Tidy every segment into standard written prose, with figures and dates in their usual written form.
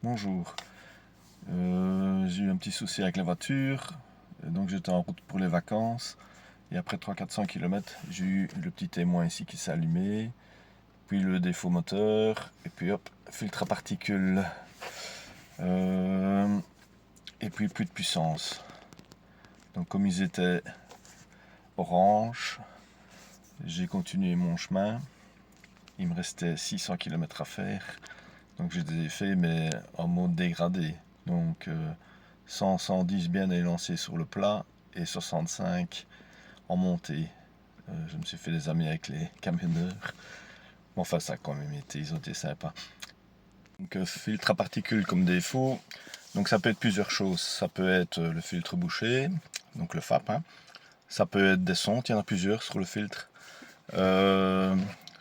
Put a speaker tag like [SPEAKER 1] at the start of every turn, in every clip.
[SPEAKER 1] Bonjour. J'ai eu un petit souci avec la voiture, et donc j'étais en route pour les vacances. Et après 300-400 km, j'ai eu le petit témoin ici qui s'est allumé, puis le défaut moteur, et puis hop, filtre à particules. Et puis plus de puissance. Donc comme ils étaient orange, j'ai continué mon chemin. Il me restait 600 km à faire. Donc je les ai fait mais en mode dégradé. Donc 100, 110 bien élancé sur le plat et 65 en montée. Je me suis fait des amis avec les camionneurs. Bon, enfin ça a quand même été, ils ont été sympas. Donc filtre à particules comme défaut. Donc ça peut être plusieurs choses. Ça peut être le filtre bouché, donc le FAP. Ça peut être des sondes, il y en a plusieurs sur le filtre.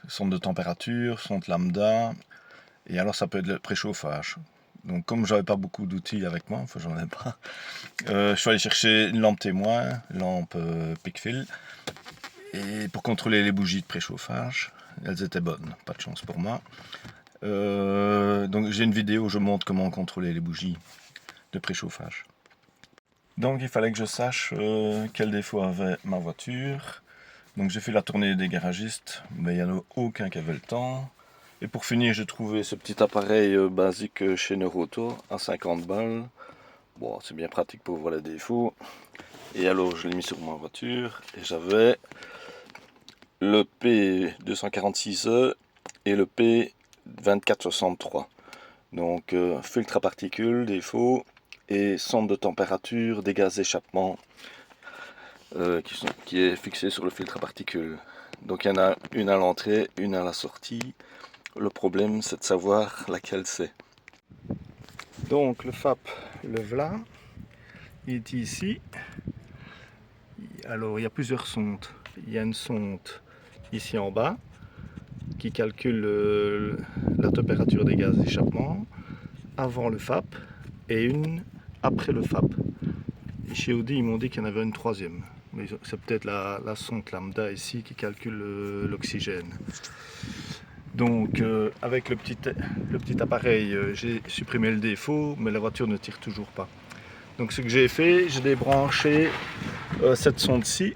[SPEAKER 1] Sonde de température, sonde lambda. Et alors ça peut être le préchauffage. Donc comme j'avais pas beaucoup d'outils avec moi, enfin j'en ai pas, je suis allé chercher une lampe témoin, lampe Peakfill, et pour contrôler les bougies de préchauffage. Elles étaient bonnes, pas de chance pour moi. Donc j'ai une vidéo où je montre comment contrôler les bougies de préchauffage. Donc il fallait que je sache quel défaut avait ma voiture. Donc j'ai fait la tournée des garagistes, mais il n'y en a aucun qui avait le temps. Et pour finir, j'ai trouvé ce petit appareil basique chez Neuroauto à 50 balles. Bon, c'est bien pratique pour voir les défauts. Et alors, je l'ai mis sur ma voiture et j'avais le P246E et le P2463. Donc, filtre à particules, défaut, et sonde de température des gaz d'échappement qui est fixé sur le filtre à particules. Donc, il y en a une à l'entrée, une à la sortie. Le problème, c'est de savoir laquelle c'est. Donc le FAP, le voilà, il est ici. Alors il y a plusieurs sondes. Il y a une sonde ici en bas qui calcule la température des gaz d'échappement avant le FAP et une après le FAP. Et chez Audi, ils m'ont dit qu'il y en avait une troisième. Mais c'est peut-être la sonde lambda ici qui calcule l'oxygène. Donc avec le petit appareil, j'ai supprimé le défaut, mais la voiture ne tire toujours pas. Donc ce que j'ai fait, j'ai débranché cette sonde-ci.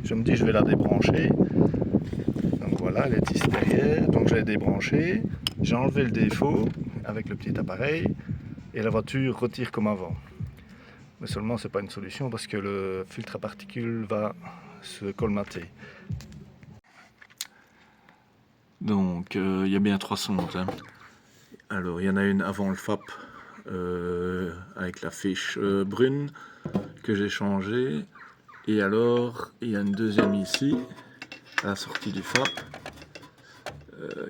[SPEAKER 1] Je me dis je vais la débrancher. Donc voilà, elle est ici derrière. Donc je l'ai débranchée. J'ai enlevé le défaut avec le petit appareil et la voiture retire comme avant. Mais seulement c'est pas une solution parce que le filtre à particules va se colmater. Donc il y a bien trois sondes. Alors il y en a une avant le FAP avec la fiche brune que j'ai changée. Et alors il y a une deuxième ici à la sortie du FAP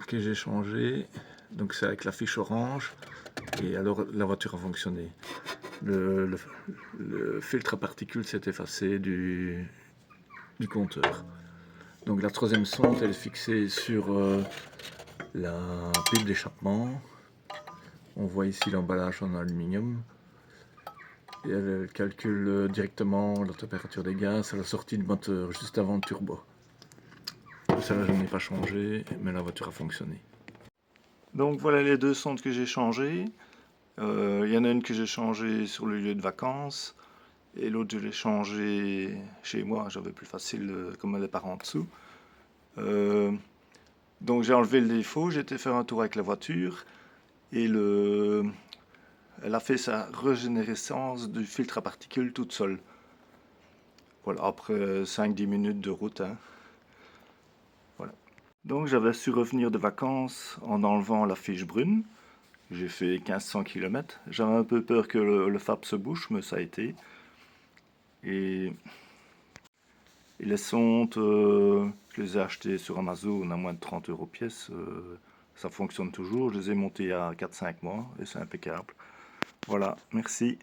[SPEAKER 1] que j'ai changée. Donc c'est avec la fiche orange. Et alors la voiture a fonctionné. Le filtre à particules s'est effacé du compteur. Donc la troisième sonde elle est fixée sur la pipe d'échappement. On voit ici l'emballage en aluminium. Et elle calcule directement la température des gaz à la sortie du moteur, juste avant le turbo. Celle-là je n'ai pas changé, mais la voiture a fonctionné. Donc voilà les deux sondes que j'ai changées. Il y en a une que j'ai changée sur le lieu de vacances. Et l'autre je l'ai changée chez moi, j'avais plus facile comme elle est par en dessous. Donc j'ai enlevé le défaut, j'ai été faire un tour avec la voiture. Et elle a fait sa régénérescence du filtre à particules toute seule. Voilà, après 5-10 minutes de route. Voilà. Donc j'avais su revenir de vacances en enlevant la fiche brune. J'ai fait 1500 km. J'avais un peu peur que le FAP se bouche, mais ça a été. Et les sondes, je les ai achetées sur Amazon à moins de 30 € pièce. Ça fonctionne toujours. Je les ai montées il y a 4-5 mois et c'est impeccable. Voilà, merci.